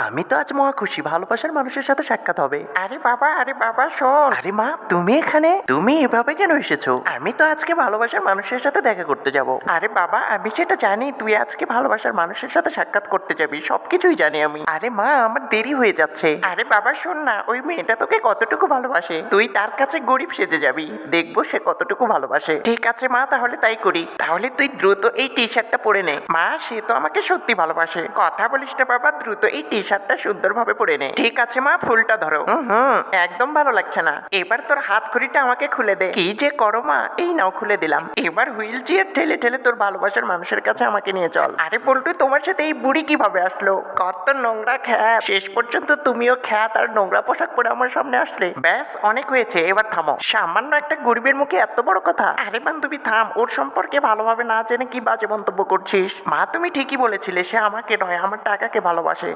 আমি তো আজ মহা খুশি, ভালোবাসার মানুষের সাথে সাক্ষাৎ হবে। আরে বাবা শোন। আরে মা, তুমি এখানে? তুমি এভাবে কেন এসেছো? আমি তো আজকে ভালোবাসার মানুষের সাথে দেখা করতে যাব। আরে বাবা, আমি সেটা জানি তুই আজকে ভালোবাসার মানুষের সাথে সাক্ষাৎ করতে যাবি, সবকিছুই জানি আমি। আরে মা, আমার দেরি হয়ে যাচ্ছে। আরে বাবা শোন না, ওই মেয়েটা তোকে কতটুকু ভালোবাসে, তুই তার কাছে গরিব সেজে যাবি, দেখবো সে কতটুকু ভালোবাসে। ঠিক আছে মা, তাহলে তাই করি। তাহলে তুই দ্রুত এই টি শার্টটা পরে নে। মা, সে তো আমাকে সত্যি ভালোবাসে। কথা বলিস না বাবা, দ্রুত এই টি শার্টটা সুন্দরভাবে পরে নে। ঠিক আছে মা, ফুলটা ধরো। একদম ভালো লাগছে না। এবার তোর হাত ঘড়িটা আমাকে খুলে দে। কি যে করো মা, এই নাও খুলে দিলাম। এবার হুইল চেয়ার ঠেলে ঠেলে তোর ভালোবাসার মানুষের কাছে আমাকে নিয়ে চল। আরে পল্টু, তোমার সাথে এই বুড়ি কিভাবে আসলো? কত নোংরা খ্যাত, শেষ পর্যন্ত তুমিও খ্যাত আর নোংরা পোশাক পরে আমার সামনে আসলে। ব্যাস, অনেক হয়েছে, এবার থামো। সামান্য একটা গরিবের মুখে এত বড় কথা? আরে বান্ধবী থাম, ওর সম্পর্কে ভালোভাবে না জেনে কি বাজে মন্তব্য করছিস? মা, তুমি ঠিকই বলেছিলে, সে আমাকে নয় আমার টাকাকে ভালোবাসে।